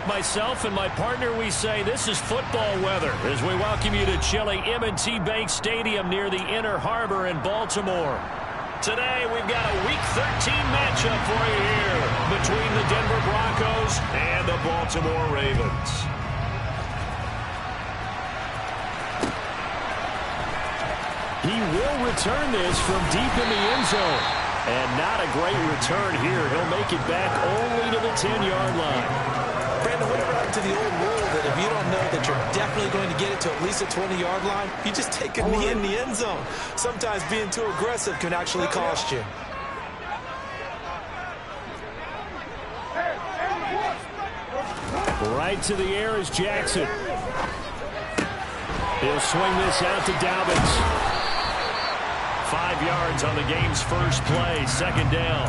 like myself and my partner, we say this is football weather as we welcome you to chilly M&T Bank Stadium near the Inner Harbor in Baltimore. Today, we've got a Week 13 matchup for you here between the Denver Broncos and the Baltimore Ravens. He will return this from deep in the end zone. And not a great return here. He'll make it back only to the 10-yard line. Brandon, whatever happened to the old rule that if you don't know that you're definitely going to get it to at least a 20-yard line, you just take a knee in the end zone. Sometimes being too aggressive can actually cost you. Right to the air is Jackson. He'll swing this out to Dobbins. 5 yards on the game's first play, second down.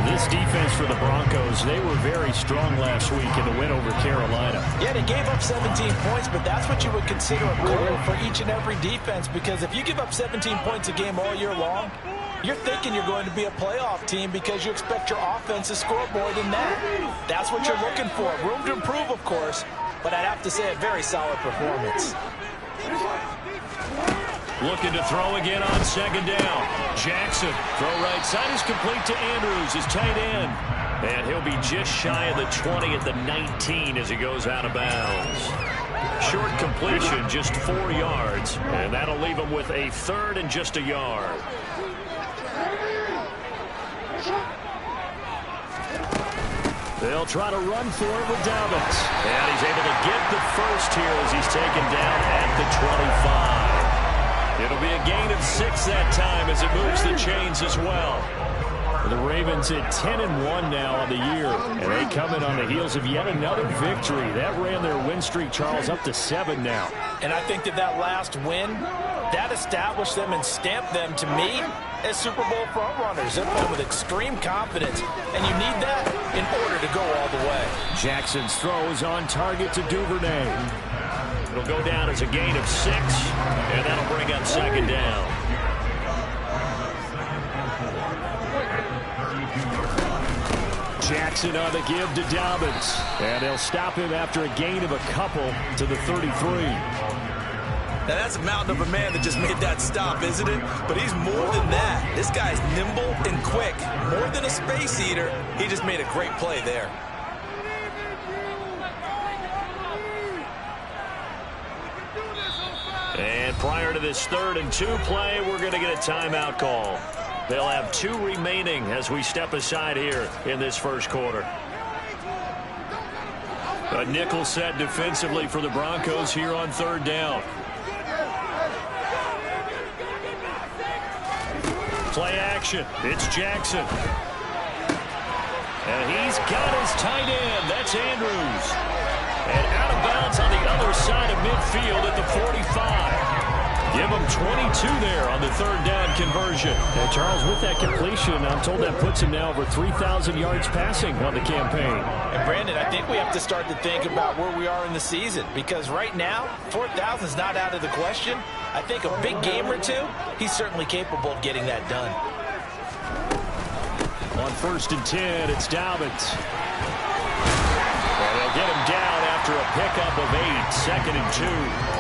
This defense for the Broncos, they were very strong last week in the win over Carolina. Yeah, they gave up 17 points, but that's what you would consider a goal for each and every defense, because if you give up 17 points a game all year long, you're thinking you're going to be a playoff team because you expect your offense to score more than that. That's what you're looking for. Room to improve, of course, but I'd have to say a very solid performance. Looking to throw again on second down. Jackson, throw right side is complete to Andrews, his tight end. And he'll be just shy of the 20 at the 19 as he goes out of bounds. Short completion, just 4 yards. And that'll leave him with a third and just a yard. They'll try to run for it with Dobbins. And he's able to get the first here as he's taken down at the 25. It'll be a gain of 6 that time as it moves the chains as well. The Ravens at 10-1 now on the year, and they come in on the heels of yet another victory. That ran their win streak, Charles, up to 7 now. And I think that last win, that established them and stamped them, to me, as Super Bowl frontrunners. They're playing with extreme confidence, and you need that in order to go all the way. Jackson's throw is on target to Duvernay. It'll go down as a gain of 6, and that'll bring up second down. Jackson on the give to Dobbins. And they'll stop him after a gain of a couple to the 33. Now, that's a mountain of a man that just made that stop, isn't it? But he's more than that. This guy's nimble and quick. More than a space eater, he just made a great play there. And prior to this 3rd and 2 play, we're going to get a timeout call. They'll have 2 remaining as we step aside here in this first quarter. A nickel set defensively for the Broncos here on 3rd down. Play action. It's Jackson. And he's got his tight end. That's Andrews. And out of bounds on the other side of midfield at the 45. Give him 22 there on the 3rd down conversion. And Charles, with that completion, I'm told that puts him now over 3,000 yards passing on the campaign. And Brandon, I think we have to start to think about where we are in the season, because right now, 4,000 is not out of the question. I think a big game or 2, he's certainly capable of getting that done. On 1st and 10, it's Dobbins. And they'll get him down after a pickup of 8, 2nd and 2.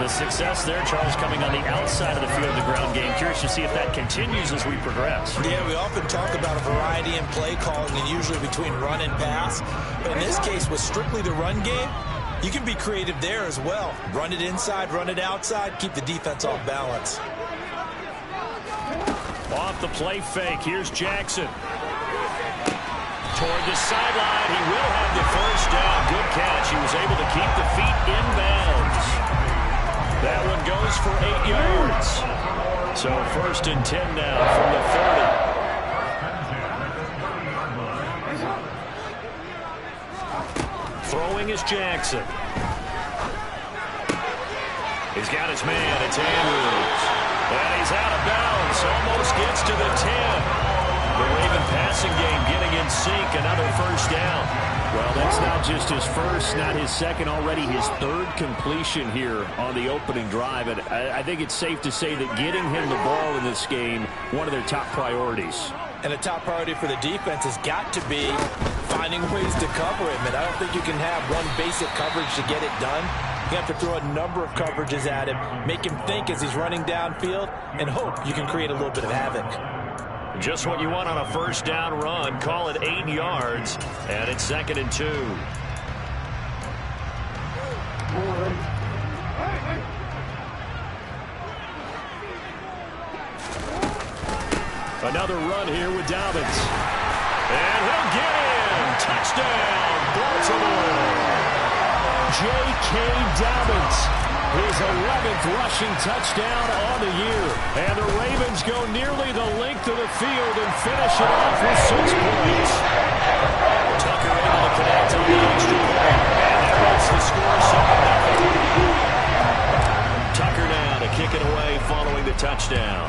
The success there, Charles, coming on the outside of the field of the ground game. Curious to see if that continues as we progress. Yeah, we often talk about a variety in play calling, and usually between run and pass. But in this case, with strictly the run game, you can be creative there as well. Run it inside, run it outside, keep the defense off balance. Off the play fake, here's Jackson. Toward the sideline, he will have the first down. Good catch. He was able to keep the feet inbounds. That one goes for 8 yards. So 1st and 10 now from the 30. Throwing is Jackson. He's got his man. It's Andrews. And he's out of bounds. Almost gets to the 10. The Raven passing game getting in sync. Another first down. Well, that's not just his first, not his second, already his 3rd completion here on the opening drive. And I think it's safe to say that getting him the ball in this game, one of their top priorities. And a top priority for the defense has got to be finding finding ways to cover him, and I don't think you can have one basic coverage to get it done. You have to throw a number of coverages at him, make him think as he's running downfield, and hope you can create a little bit of havoc. Just what you want on a first down run. Call it 8 yards, and it's 2nd and 2. Another run here with Dobbins. And he'll get in. Touchdown, Baltimore. J.K. Dobbins, his 11th rushing touchdown on the year. And the Ravens go nearly the length of the field and finish it off with 6 points. Tucker able to connect on the extra point. And that makes the score 7-0. Tucker now to kick it away following the touchdown.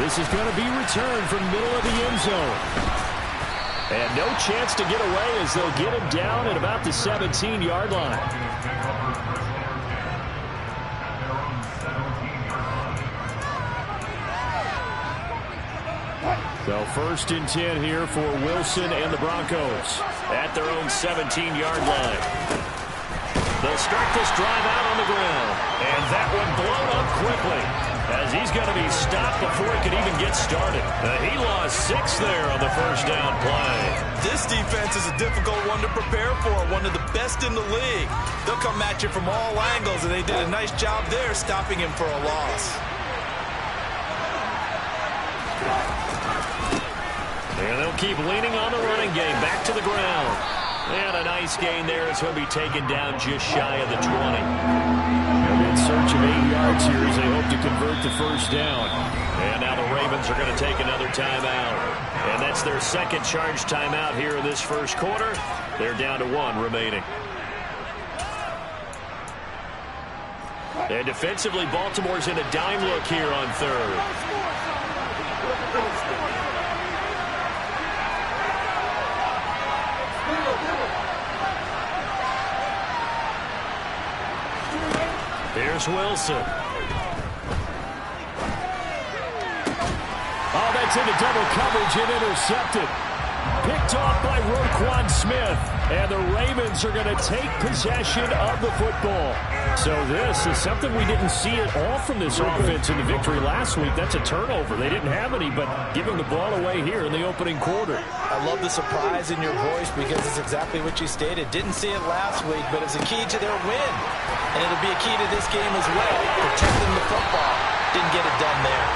This is going to be returned from middle of the end zone. And no chance to get away as they'll get him down at about the 17-yard line. So 1st and 10 here for Wilson and the Broncos at their own 17-yard line. They'll start this drive out on the ground. And that one blown up quickly, as he's going to be stopped before he could even get started. He lost 6 there on the first down play. This defense is a difficult one to prepare for, one of the best in the league. They'll come at you from all angles, and they did a nice job there stopping him for a loss. And they'll keep leaning on the running game. Back to the ground. And a nice gain there as he'll be taken down just shy of the 20. And in search of 8 yards here as they hope to convert the first down. And now the Ravens are going to take another timeout. And that's their 2nd charge timeout here in this first quarter. They're down to 1 remaining. And defensively, Baltimore's in a dime look here on 3rd. Here's Wilson. Oh, that's into double coverage and intercepted. Picked off by Roquan Smith. And the Ravens are going to take possession of the football. So this is something we didn't see at all from this offense in the victory last week. That's a turnover. They didn't have any, but giving the ball away here in the opening quarter. I love the surprise in your voice because it's exactly what you stated. Didn't see it last week, but it's a key to their win. And it'll be a key to this game as well. Protecting the football. Didn't get it done there.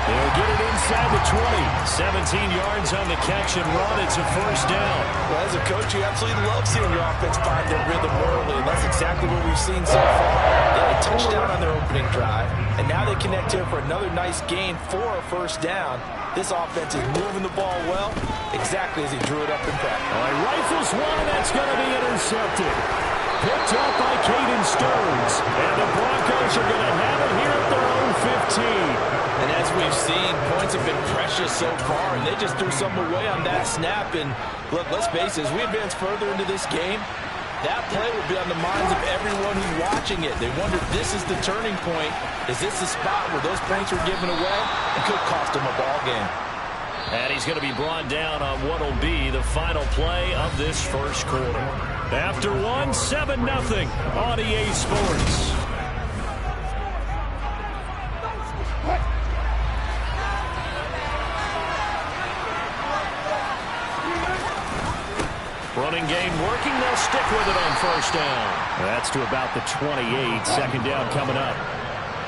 They'll get it inside the 20. 17 yards on the catch and run. It's a first down. Well, as a coach, you absolutely love seeing your offense find their rhythm early, and that's exactly what we've seen so far. They had a touchdown on their opening drive, and now they connect here for another nice gain for a first down. This offense is moving the ball well, exactly as he drew it up in practice. All right, rifles one, and that's going to be intercepted. Picked off by Caden Stearns, and the Broncos are going to have it here at their own 15. And as we've seen, points have been precious so far, and they just threw some away on that snap. And look, let's face it, as we advance further into this game, that play will be on the minds of everyone who's watching it. They wonder if this is the turning point. Is this the spot where those points were given away? It could cost them a ball game. And he's going to be brought down on what will be the final play of this first quarter. After 7-0 on EA Sports. Running game working. They'll stick with it on first down. That's to about the 28. Second down coming up.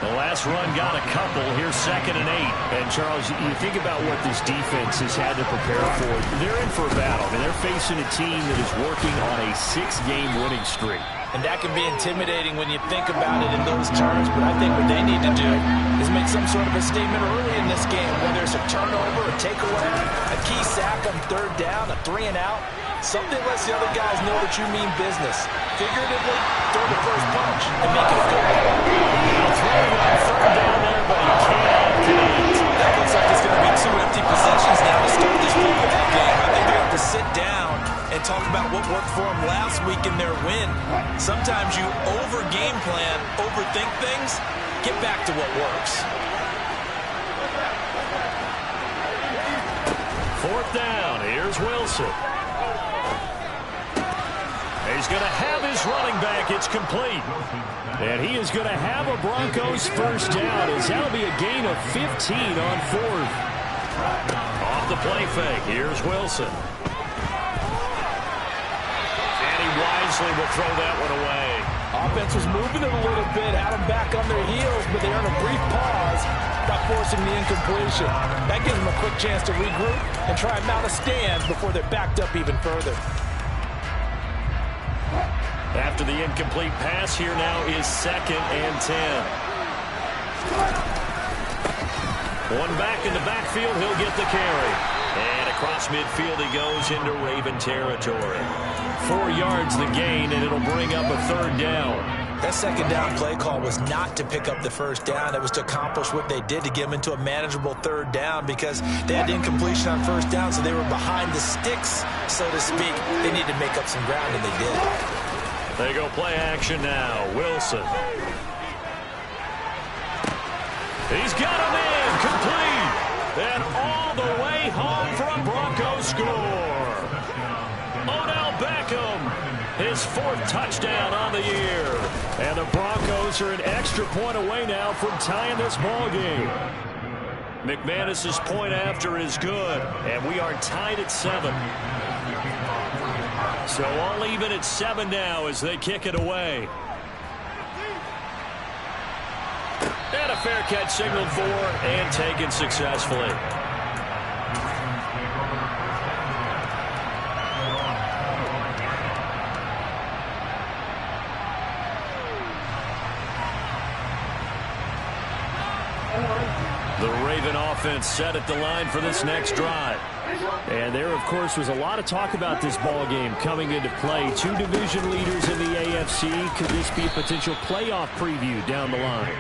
The last run got a couple. Here's 2nd and 8. And, Charles, you think about what this defense has had to prepare for. They're in for a battle. I mean, they're facing a team that is working on a 6-game winning streak. And that can be intimidating when you think about it in those terms. But I think what they need to do is make some sort of a statement early in this game, whether it's a turnover, a takeaway, a key sack on 3rd down, a 3-and-out. Something lets the other guys know that you mean business. Figuratively, throw the first punch and make it a good one. Now throwing on 3rd down there, but he can't connect. That looks like there's going to be 2 empty possessions now to start this football game. I think they're going to have to sit down and talk about what worked for them last week in their win. Sometimes you over-game plan, overthink things. Get back to what works. 4th down. Here's Wilson. He's going to have his running back. It's complete. And he is going to have a Broncos first down, as that'll be a gain of 15 on 4th. Off the play fake. Here's Wilson. And he wisely will throw that one away. Offense was moving it a little bit, had them back on their heels, but they earned a brief pause by forcing the incompletion. That gives them a quick chance to regroup and try and mount a stand before they're backed up even further. After the incomplete pass, here now is 2nd and 10. One back in the backfield, he'll get the carry. And across midfield he goes into Raven territory. 4 yards the gain, and it'll bring up a 3rd down. That 2nd down play call was not to pick up the 1st down. It was to accomplish what they did, to get them into a manageable 3rd down, because they had incompletion on 1st down, so they were behind the sticks, so to speak. They needed to make up some ground, and they did. They go play action now. Wilson. He's got him in. Complete. And all the way home for a Broncos score. Odell Beckham, his 4th touchdown on the year. And the Broncos are an extra point away now from tying this ball game. McManus's point after is good, and we are tied at 7. So all even at 7 now as they kick it away. And a fair catch signaled for and taken successfully. The Raven offense set at the line for this next drive. And there, of course, was a lot of talk about this ball game coming into play. 2 division leaders in the AFC. Could this be a potential playoff preview down the line?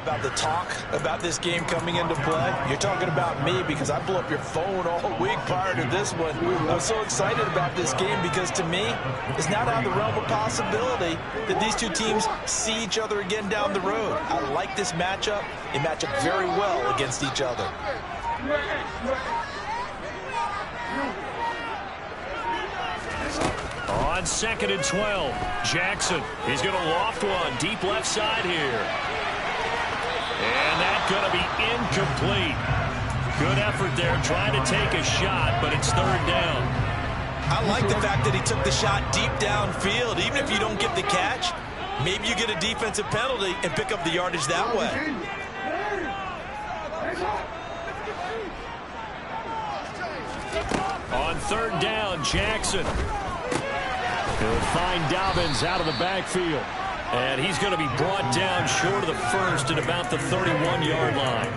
About the talk about this game coming into play. You're talking about me, because I blew up your phone all week prior to this one. I'm so excited about this game because, to me, it's not out of the realm of possibility that these 2 teams see each other again down the road. I like this matchup. They match up very well against each other. On 2nd and 12, Jackson. He's going to loft one deep left side here. And that's going to be incomplete. Good effort there trying to take a shot, but it's 3rd down. I like the fact that he took the shot deep downfield. Even if you don't get the catch, maybe you get a defensive penalty and pick up the yardage that way. On 3rd down, Jackson. He'll find Dobbins out of the backfield. And he's going to be brought down short of the 1st at about the 31-yard line.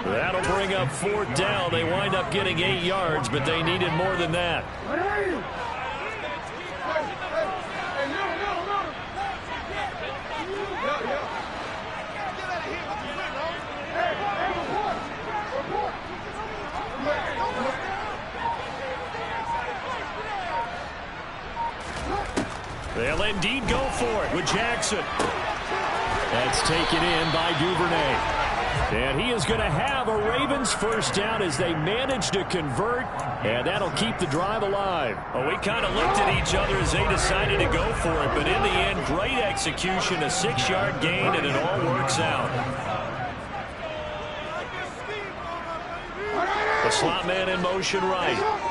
That'll bring up 4th down. They wind up getting 8 yards, but they needed more than that. They'll indeed go for it with Jackson. That's taken in by Duvernay. And he is going to have a Ravens first down as they manage to convert, and that'll keep the drive alive. Well, we kind of looked at each other as they decided to go for it, but in the end, great execution, a 6-yard gain, and it all works out. The slot man in motion right.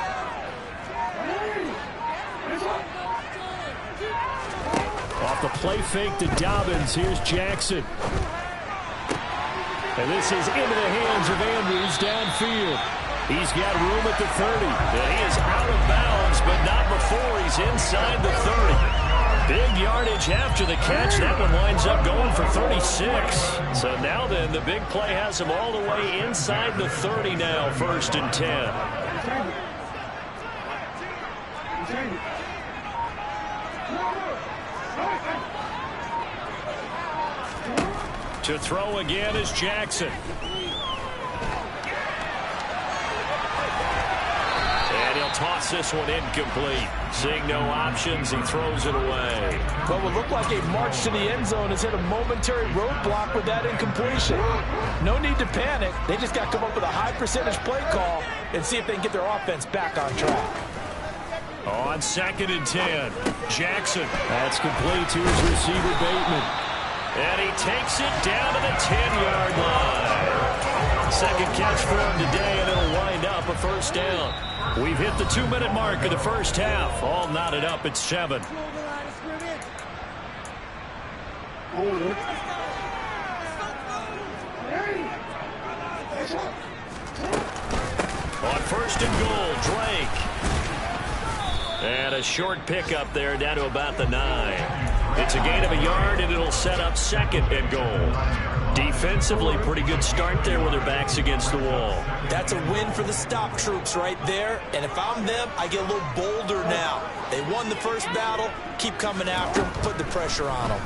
Off the play fake to Dobbins, here's Jackson. And this is into the hands of Andrews downfield. He's got room at the 30. And he is out of bounds, but not before he's inside the 30. Big yardage after the catch. That one winds up going for 36. So now then, the big play has him all the way inside the 30 now, 1st and 10. To throw again is Jackson. And he'll toss this one incomplete. Seeing no options, he throws it away. Well, what looked like a march to the end zone has hit a momentary roadblock with that incompletion. No need to panic. They just got to come up with a high percentage play call and see if they can get their offense back on track. On 2nd and 10, Jackson. That's complete to his receiver, Bateman. And he takes it down to the 10-yard line. Second catch for him today, and it'll wind up a first down. We've hit the 2-minute mark of the first half. All knotted up at 7. On 1st and goal, Drake. And a short pickup there down to about the 9. It's a gain of a yard, and it'll set up 2nd and goal. Defensively, pretty good start there with their backs against the wall. That's a win for the stop troops right there. And if I'm them, I get a little bolder now. They won the first battle. Keep coming after them. Put the pressure on them.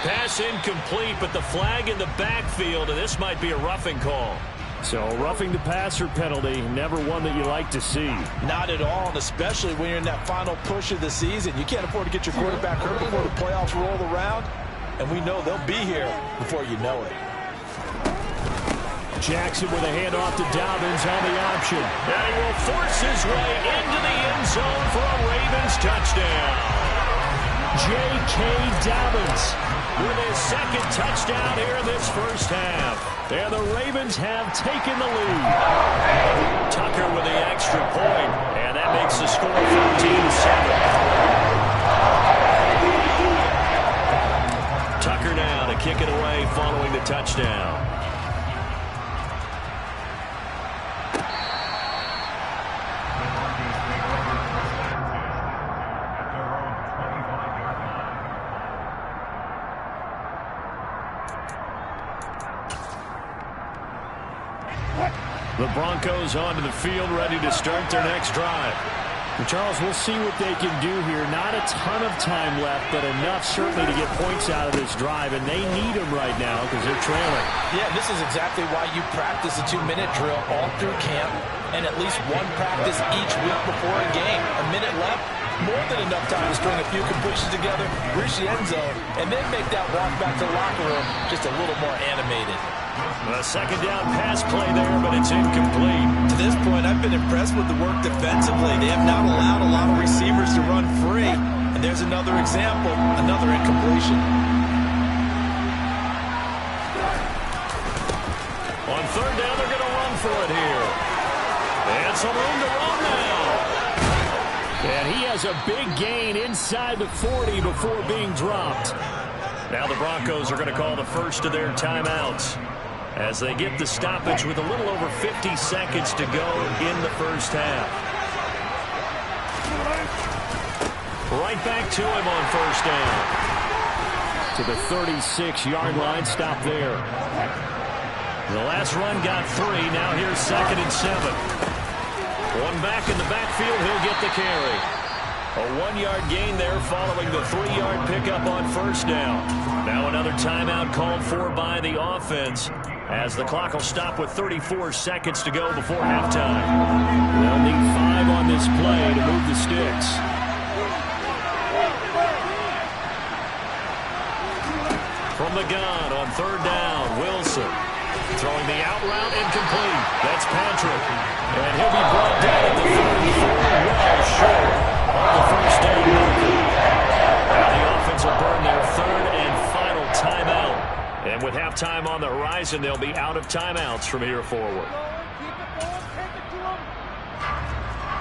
Pass incomplete, but the flag in the backfield, and this might be a roughing call. So roughing the passer penalty, never one that you like to see. Not at all, and especially when you're in that final push of the season. You can't afford to get your quarterback hurt before the playoffs roll around, and we know they'll be here before you know it. Jackson with a handoff to Dobbins on the option. And he will force his way into the end zone for a Ravens touchdown. J.K. Dobbins with his 2nd touchdown here in this first half. And the Ravens have taken the lead. Tucker with the extra point, and that makes the score 14-7. Tucker now to kick it away following the touchdown. The Broncos onto the field, ready to start their next drive. And Charles, we'll see what they can do here. Not a ton of time left, but enough certainly to get points out of this drive, and they need them right now because they're trailing. Yeah, this is exactly why you practice a 2-minute drill all through camp and at least one practice each week before a game. A minute left, more than enough time to string a few completions together, reach the end zone, and then make that walk back to the locker room just a little more animated. A 2nd down pass play there, but it's incomplete. To this point, I've been impressed with the work defensively. They have not allowed a lot of receivers to run free. And there's another example, another incompletion. On 3rd down, they're going to run for it here. And some room to run now. And he has a big gain inside the 40 before being dropped. Now the Broncos are going to call the first of their timeouts as they get the stoppage with a little over 50 seconds to go in the first half. Right back to him on 1st down. To the 36-yard line, stop there. The last run got 3. Now here's 2nd and 7. One back in the backfield. He'll get the carry. A 1-yard gain there following the 3-yard pickup on 1st down. Now another timeout called for by the offense as the clock will stop with 34 seconds to go before halftime. They'll need 5 on this play to move the sticks. From the gun on 3rd down, Wilson. Throwing the out route incomplete. That's Patrick. And he'll be brought down at the 34, well short of the first down marker. Now the offense will burn their 3rd and final timeout. And with halftime on the horizon, they'll be out of timeouts from here forward.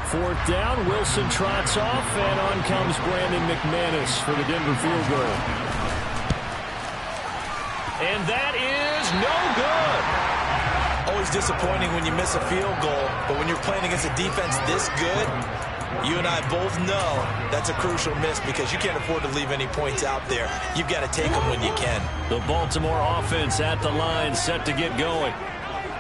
4th down, Wilson trots off, and on comes Brandon McManus for the Denver field goal. And that is no good. Always disappointing when you miss a field goal, but when you're playing against a defense this good, you and I both know that's a crucial miss because you can't afford to leave any points out there. You've got to take them when you can. The Baltimore offense at the line, set to get going.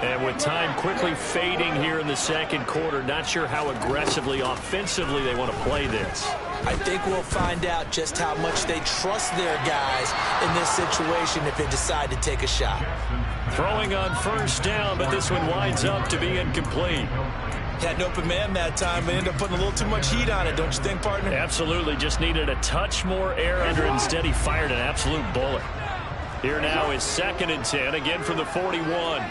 And with time quickly fading here in the second quarter, not sure how aggressively, offensively they want to play this. I think we'll find out just how much they trust their guys in this situation if they decide to take a shot. Throwing on first down, but this one winds up to be incomplete. Had an open man that time, but ended up putting a little too much heat on it, don't you think, partner? Absolutely. Just needed a touch more air under it. Instead, he fired an absolute bullet. Here now is 2nd and 10, again from the 41.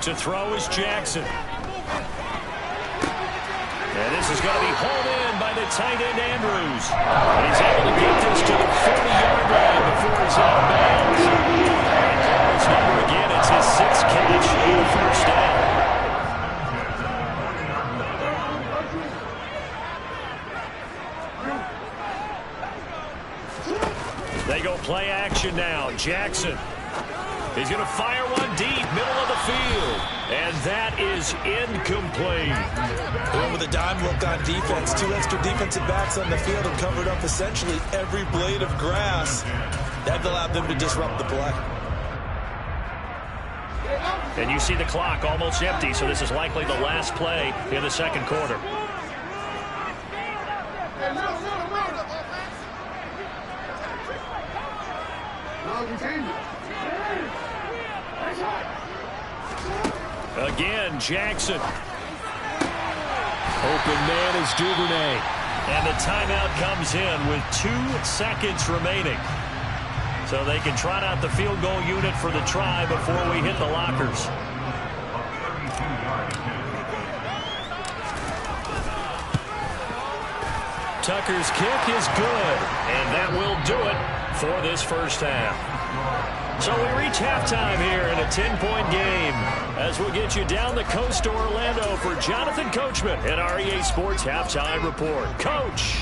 To throw is Jackson. And this is going to be hauled in by the tight end, Andrews. And he's able to get this to the 40-yard line before he's out of bounds. And Carl's number again, it's his 6th catch and a first down. They go play action now. Jackson. He's going to fire one deep, middle of the field. And that is incomplete. Going with a dime look on defense. 2 extra defensive backs on the field and covered up essentially every blade of grass. That allowed them to disrupt the play. And you see the clock almost empty, so this is likely the last play in the second quarter. Again, Jackson. Open man is Duvernay. And the timeout comes in with 2 seconds remaining. So they can trot out the field goal unit for the try before we hit the lockers. Tucker's kick is good. And that will do it for this first half. So we reach halftime here in a 10-point game as we'll get you down the coast to Orlando for Jonathan Coachman at our EA Sports Halftime Report. Coach.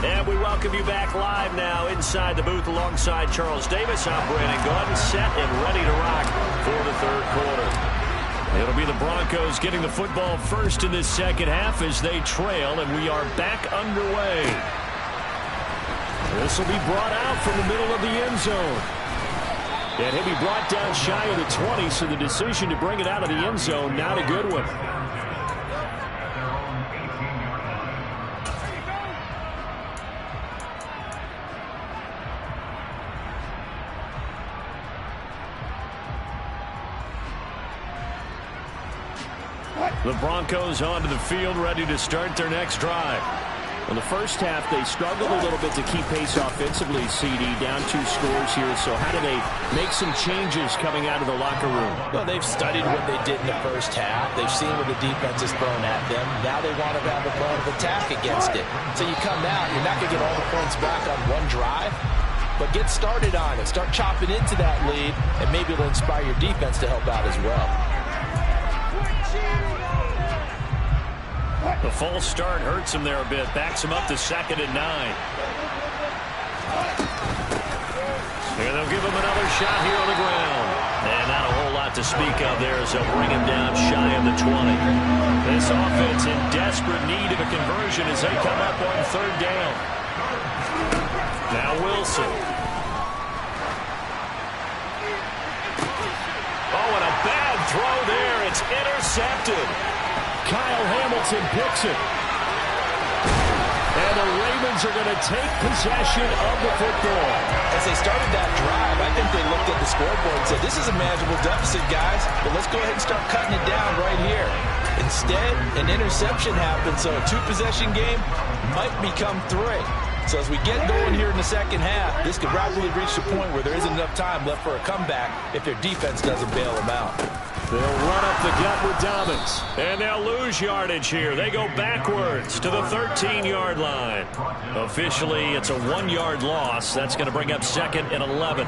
And we welcome you back live now inside the booth alongside Charles Davis. I'm Brandon Gaudin, set and ready to rock for the third quarter. It'll be the Broncos getting the football first in this second half as they trail, and we are back underway. This will be brought out from the middle of the end zone. And he'll be brought down shy of the 20, so the decision to bring it out of the end zone, not a good one. The Broncos onto the field, ready to start their next drive. Well, the first half, they struggled a little bit to keep pace offensively, CD, down 2 scores here. So how do they make some changes coming out of the locker room? Well, they've studied what they did in the first half. They've seen what the defense has thrown at them. Now they want to have a plan of attack against it. So you come out, you're not going to get all the points back on one drive, but get started on it. Start chopping into that lead, and maybe it'll inspire your defense to help out as well. The false start hurts him there a bit. Backs him up to 2nd and 9. And they'll give him another shot here on the ground. And not a whole lot to speak of there as they'll bring him down shy of the 20. This offense in desperate need of a conversion as they come up on 3rd down. Now Wilson. Oh, and a bad throw there. It's intercepted. Kyle Hamilton picks it. And the Ravens are going to take possession of the football. As they started that drive, I think they looked at the scoreboard and said, this is a manageable deficit, guys, but let's go ahead and start cutting it down right here. Instead, an interception happened, so a 2-possession game might become 3. So as we get going here in the second half, this could rapidly reach the point where there isn't enough time left for a comeback if their defense doesn't bail them out. They'll run up the gut with Dobbins. And they'll lose yardage here. They go backwards to the 13-yard line. Officially, it's a 1-yard loss. That's going to bring up 2nd and 11.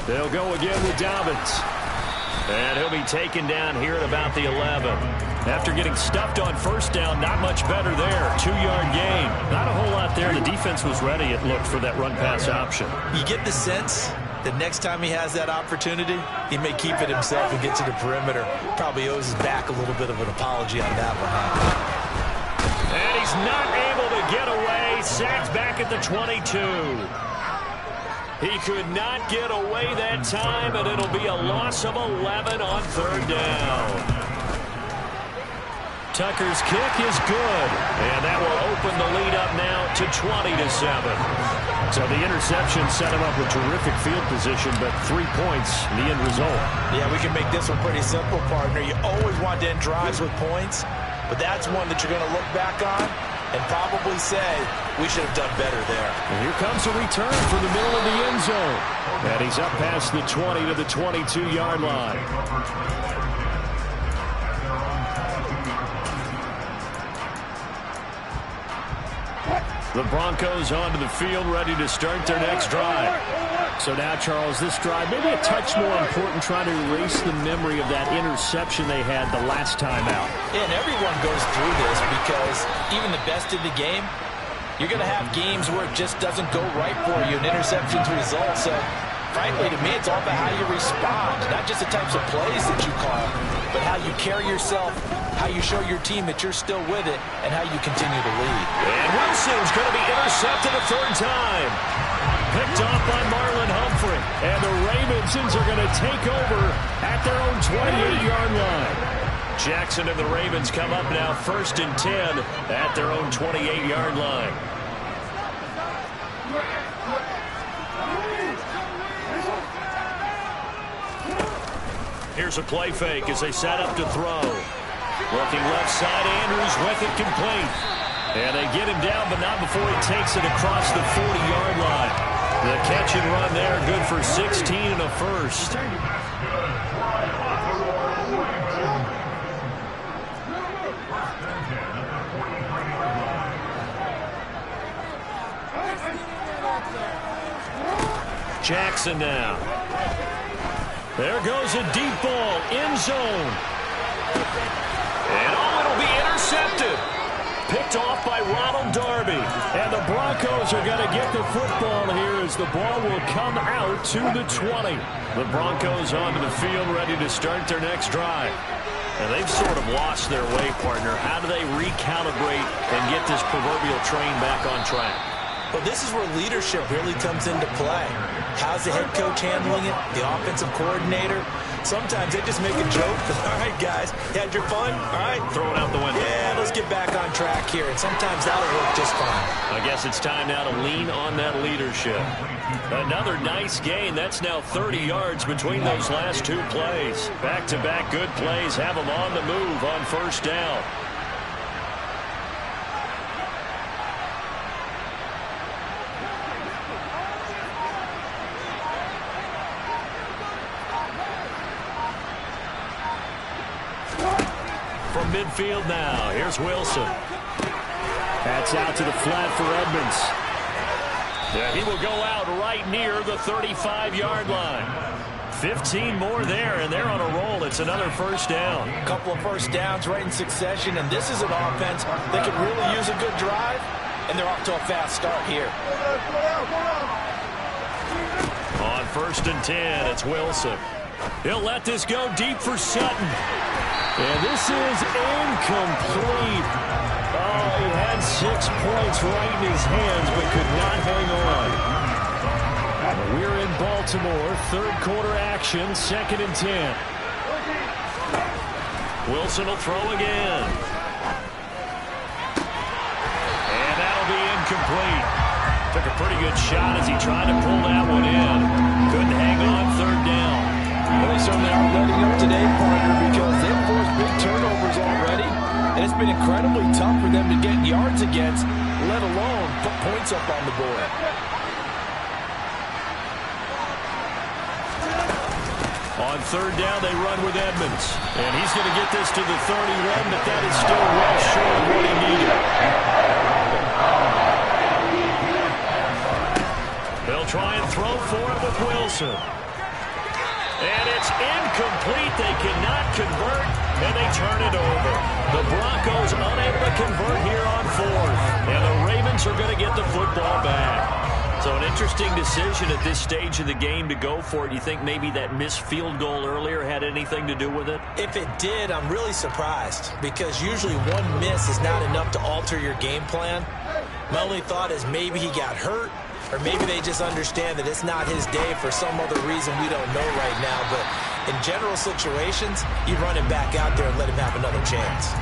They'll go again with Dobbins. And he'll be taken down here at about the 11. After getting stuffed on first down, not much better there. 2-yard gain. Not a whole lot there. The defense was ready, it looked, for that run-pass option. You get the sense that next time he has that opportunity, he may keep it himself and get to the perimeter. Probably owes his back a little bit of an apology on that one. And he's not able to get away. Sacked back at the 22. He could not get away that time, and it'll be a loss of 11 on third down. Tucker's kick is good, and that will open the lead up now to 20-7. So the interception set him up with terrific field position, but 3 points, the end result. Yeah, we can make this one pretty simple, partner. You always want to end drives with points, but that's one that you're going to look back on and probably say, we should have done better there. And here comes a return from the middle of the end zone. And he's up past the 20 to the 22-yard line. The Broncos onto the field, ready to start their next drive. So now, Charles, this drive maybe a touch more important, trying to erase the memory of that interception they had the last time out. Yeah, and everyone goes through this because even the best in the game, you're going to have games where it just doesn't go right for you, and interceptions result. So, frankly, to me, it's all about how you respond, not just the types of plays that you call, but how you carry yourself, how you show your team that you're still with it, and how you continue to lead. And Wilson's going to be intercepted a third time. Picked off by Marlon Humphrey. And the Ravensons are going to take over at their own 28-yard line. Jackson and the Ravens come up now 1st and 10 at their own 28-yard line. Here's a play fake as they set up to throw. Looking left side, Andrews with it complete. And they get him down, but not before he takes it across the 40-yard line. The catch and run there, good for 16 and a first. Jackson now. There goes a deep ball, end zone. And it'll be intercepted. Picked off by Ronald Darby. And the Broncos are going to get the football here as the ball will come out to the 20. The Broncos onto the field, ready to start their next drive. And they've sort of lost their way, partner. How do they recalibrate and get this proverbial train back on track? Well, this is where leadership really comes into play. How's the head coach handling it? The offensive coordinator? Sometimes they just make a joke. All right, guys, you had your fun? All right. Throw it out the window. Yeah, let's get back on track here. And sometimes that'll work just fine. I guess it's time now to lean on that leadership. Another nice gain. That's now 30 yards between those last two plays. Back-to-back good plays have them on the move on first down. From midfield now, here's Wilson. That's out to the flat for Edmonds. Yeah, he will go out right near the 35-yard line. 15 more there, and they're on a roll. It's another first down. A couple of first downs right in succession, and this is an offense that could really use a good drive, and they're off to a fast start here. On 1st and 10, it's Wilson. He'll let this go deep for Sutton. And this is incomplete. Oh, he had 6 points right in his hands, but could not hang on. We're in Baltimore. Third quarter action, 2nd and 10. Wilson will throw again. And that'll be incomplete. Took a pretty good shot as he tried to pull that one in. Couldn't hang on third down. Well, they certainly aren't letting up today, partner, because they've forced big turnovers already, and it's been incredibly tough for them to get yards against, let alone put points up on the board. On third down, they run with Edmonds, and he's going to get this to the 31, but that is still well short of what he needed. They'll try and throw for it with Wilson. And it's incomplete. They cannot convert. and they turn it over. The Broncos unable to convert here on fourth, and the Ravens are going to get the football back. So an interesting decision at this stage of the game to go for it. You think maybe that missed field goal earlier had anything to do with it? If it did, I'm really surprised, because usually one miss is not enough to alter your game plan. My only thought is maybe he got hurt, or maybe they just understand that it's not his day for some other reason we don't know right now. But in general situations, you run him back out there and let him have another chance.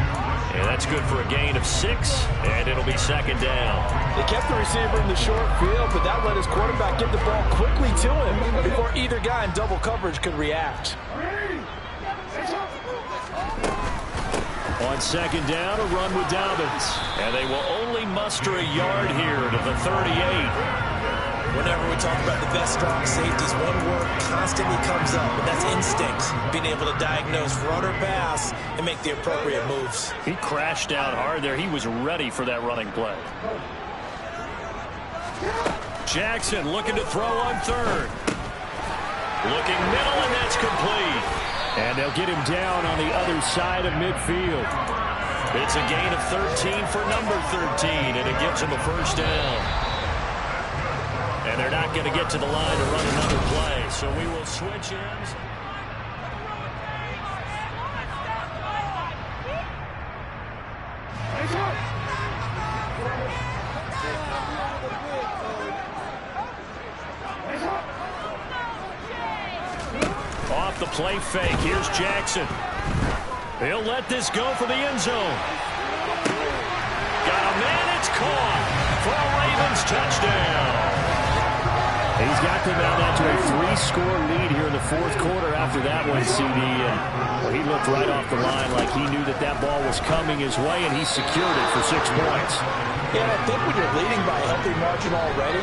And that's good for a gain of 6, and it'll be second down. They kept the receiver in the short field, but that let his quarterback get the ball quickly to him before either guy in double coverage could react. On second down, a run with Dobbins. And they will only muster a yard here to the 38. Whenever we talk about the best strong safeties, one word constantly comes up, and that's instinct. Being able to diagnose run or pass and make the appropriate moves. He crashed out hard there. He was ready for that running play. Jackson looking to throw on third. Looking middle, and that's complete. And they'll get him down on the other side of midfield. It's a gain of 13 for number 13, and it gives him a first down. And they're not going to get to the line to run another play, so we will switch ends. Off the play fake, here's Jackson. He'll let this go for the end zone. Got a man, it's caught for a Ravens touchdown. He's got them out to a 3-score lead here in the fourth quarter after that one, CD. And well, he looked right off the line like he knew that that ball was coming his way, and he secured it for 6 points. Yeah, I think when you're leading by a healthy margin already,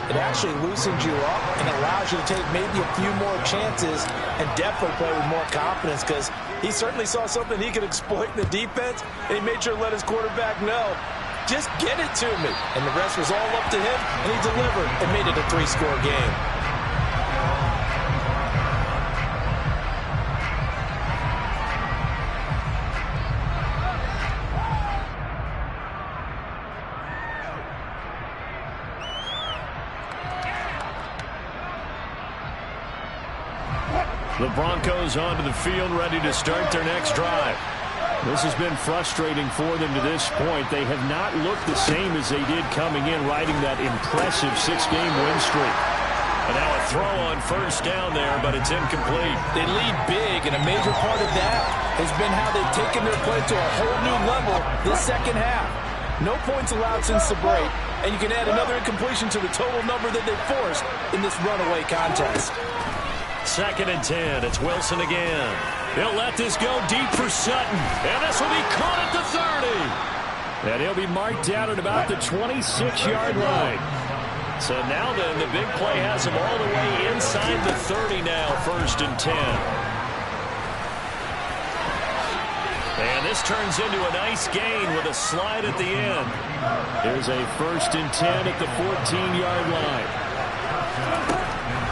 it actually loosens you up and allows you to take maybe a few more chances and definitely play with more confidence, because he certainly saw something he could exploit in the defense, and he made sure to let his quarterback know, just get it to me. And the rest was all up to him, and he delivered and made it a 3-score game. The Broncos onto the field, ready to start their next drive. This has been frustrating for them to this point. They have not looked the same as they did coming in, riding that impressive 6-game win streak. And now a throw on first down there, but it's incomplete. They lead big, and a major part of that has been how they've taken their play to a whole new level this second half. No points allowed since the break, and you can add another incompletion to the total number that they forced in this runaway contest. Second and 10. It's Wilson again. They'll let this go deep for Sutton. And this will be caught at the 30. And he'll be marked down at about the 26-yard line. So now then, the big play has him all the way inside the 30 now, first and 10. And this turns into a nice gain with a slide at the end. There's a first and 10 at the 14-yard line.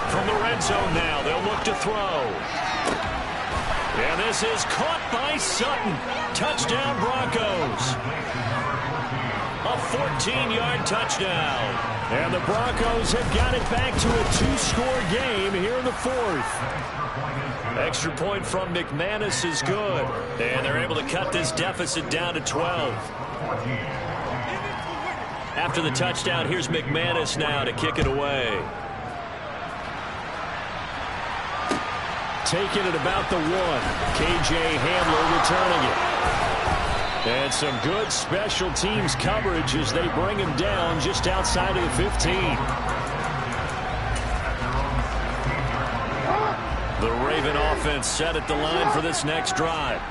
From the red zone now, they'll look to throw. And this is caught by Sutton. Touchdown, Broncos. A 14-yard touchdown. And the Broncos have got it back to a 2-score game here in the fourth. Extra point from McManus is good. And they're able to cut this deficit down to 12. After the touchdown, here's McManus now to kick it away. Taking it about the 1. K.J. Hamler returning it. And some good special teams coverage as they bring him down just outside of the 15. The Raven offense set at the line for this next drive.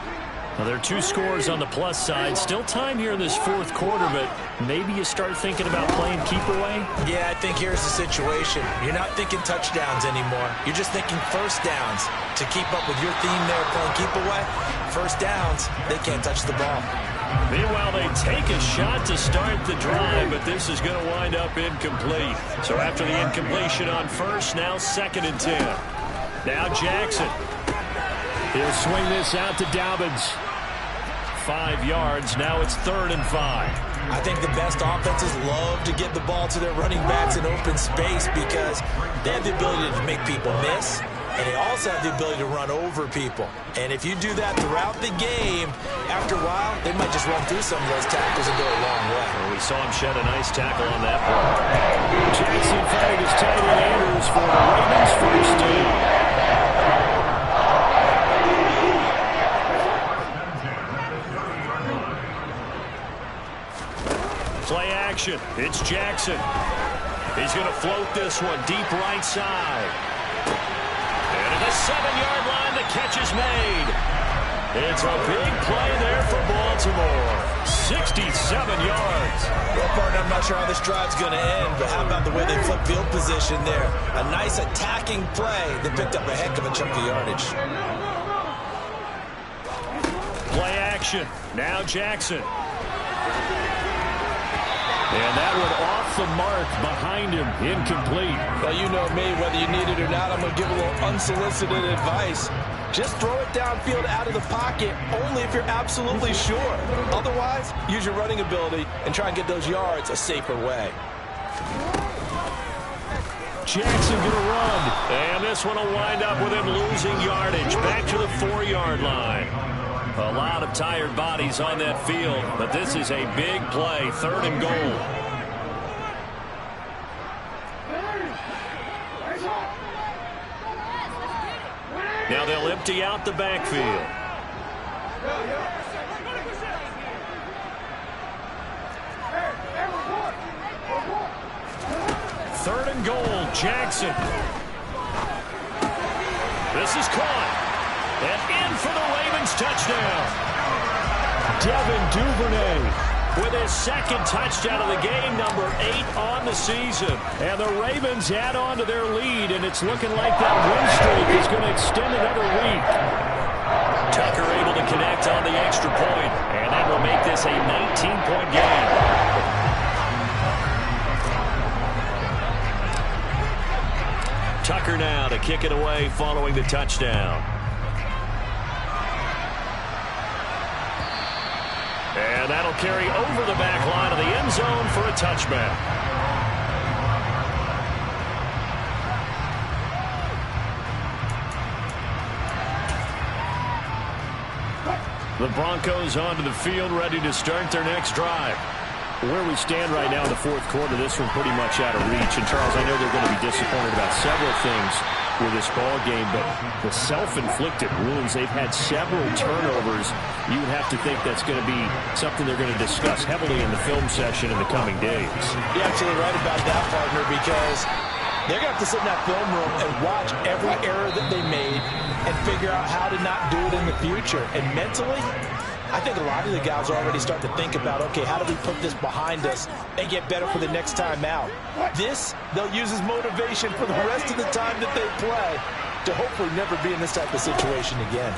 Now, there are 2 scores on the plus side. Still time here in this fourth quarter, but maybe you start thinking about playing keep away? Yeah, I think here's the situation. You're not thinking touchdowns anymore. You're just thinking first downs. To keep up with your theme there, playing keep away, first downs, they can't touch the ball. Meanwhile, they take a shot to start the drive, but this is going to wind up incomplete. So after the incompletion on first, now second and 10. Now Jackson. He'll swing this out to Dobbins. 5 yards. Now it's 3rd and 5. I think the best offenses love to get the ball to their running backs in open space because they have the ability to make people miss, and they also have the ability to run over people. And if you do that throughout the game, after a while, they might just run through some of those tackles and go a long way. Well, we saw him shed a nice tackle on that one. Jackson finding his tight end Andrews for the Ravens first down. Play action. It's Jackson. He's going to float this one deep right side. And at the 7-yard line, the catch is made. It's a big play there for Baltimore. 67 yards. Well, partner, I'm not sure how this drive's going to end, but how about the way they flip field position there? A nice attacking play that picked up a heck of a chunk of yardage. Play action. Now Jackson. And that one off the mark behind him, incomplete. Well, you know me, whether you need it or not, I'm going to give a little unsolicited advice. Just throw it downfield out of the pocket, only if you're absolutely sure. Otherwise, use your running ability and try and get those yards a safer way. Jackson going to run. And this one will wind up with him losing yardage. Back to the 4-yard line. A lot of tired bodies on that field, but this is a big play, 3rd and goal. Now they'll empty out the backfield. Third and goal, Jackson. This is caught. And in for the Ravens touchdown. Devin Duvernay with his 2nd touchdown of the game, number 8 on the season. And the Ravens add on to their lead, and it's looking like that win streak is going to extend another week. Tucker able to connect on the extra point, and that will make this a 19-point game. Tucker now to kick it away following the touchdown. And that'll carry over the back line of the end zone for a touchback. The Broncos onto the field, ready to start their next drive. Where we stand right now in the 4th quarter, this one pretty much out of reach. And, Charles, I know they're going to be disappointed about several things with this ball game, but the self-inflicted wounds, they've had several turnovers. You would have to think that's going to be something they're going to discuss heavily in the film session in the coming days. You're absolutely right about that, partner, because they're going to have to sit in that film room and watch every error that they made and figure out how to not do it in the future. And mentally, I think a lot of the guys already start to think about, okay, how do we put this behind us and get better for the next time out? This, they'll use as motivation for the rest of the time that they play to hopefully never be in this type of situation again.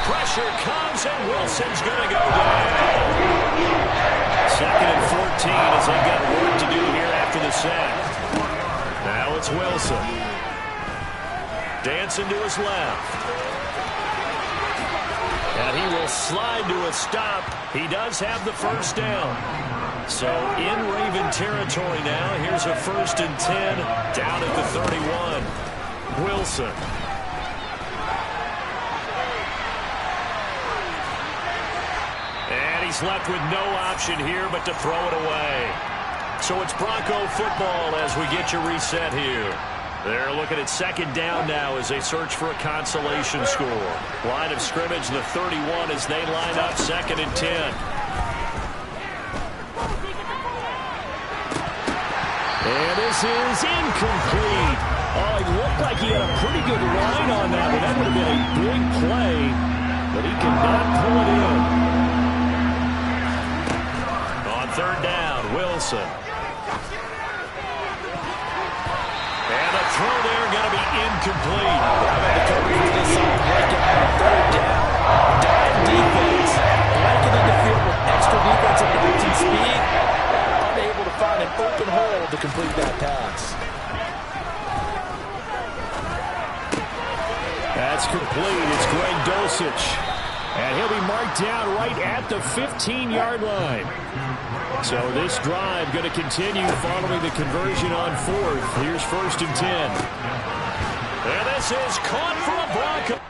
Pressure comes, and Wilson's going to go down. 2nd and 14 as they've got work to do here after the sack. Now it's Wilson. Dancing to his left. And he will slide to a stop. He does have the first down. So in Raven territory now. Here's a 1st and 10 down at the 31. Wilson. And he's left with no option here but to throw it away. So it's Bronco football as we get you reset here. They're looking at 2nd down now as they search for a consolation score. Line of scrimmage, the 31 as they line up 2nd and 10. And this is incomplete. Oh, it looked like he had a pretty good line on that one. That would have been a big play, but he could not pull it in. On 3rd down, Wilson. And the throw there going to be incomplete. The coverage was just solid breakout on 3rd down. Dime defense. Blanket in the field with extra defensive backs and speed. Unable to find an open hole to complete that pass. That's complete. It's Greg Dulcich. And he'll be marked down right at the 15-yard line. So this drive going to continue following the conversion on fourth. Here's 1st and 10. And this is caught for a Bronco.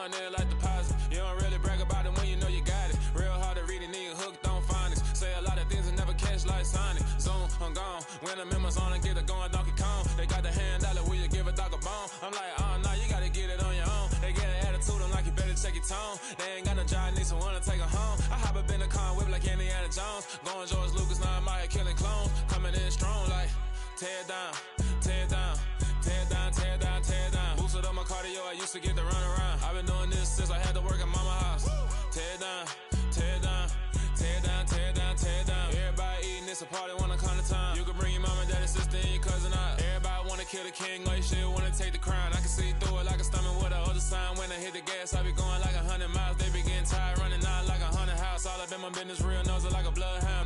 Like deposit. You don't really brag about it when you know you got it. Real hard to read a nigga hooked on phonics. Say a lot of things and never catch like Sonic. Zoom, I'm gone. When I'm in my zone and get it going Donkey Kong. They got the $100, will you give a dog a bone? I'm like, oh no, you gotta get it on your own. They get an attitude, I'm like, you better check your tone. They ain't got no job, need someone to take her home. I hop up in the car, whip like Indiana Jones. Going George Lucas, now I'm out here killing clones. Coming in strong like, tear down, tear down. Tear down, tear down, tear down. Boosted up my cardio, I used to get to run around. I've been doing this since I had to work at mama house. Tear down, tear down, tear down, tear down, tear down. Everybody eating, it's a party when I come to time. You can bring your mama, daddy, sister, and your cousin out. Everybody wanna kill the king, like shit, wanna take the crown. I can see through it like a stomach with a other sign. When I hit the gas, I be going like 100 miles. They be getting tired, running out like 100 house. All up in my business, real nose like a bloodhound.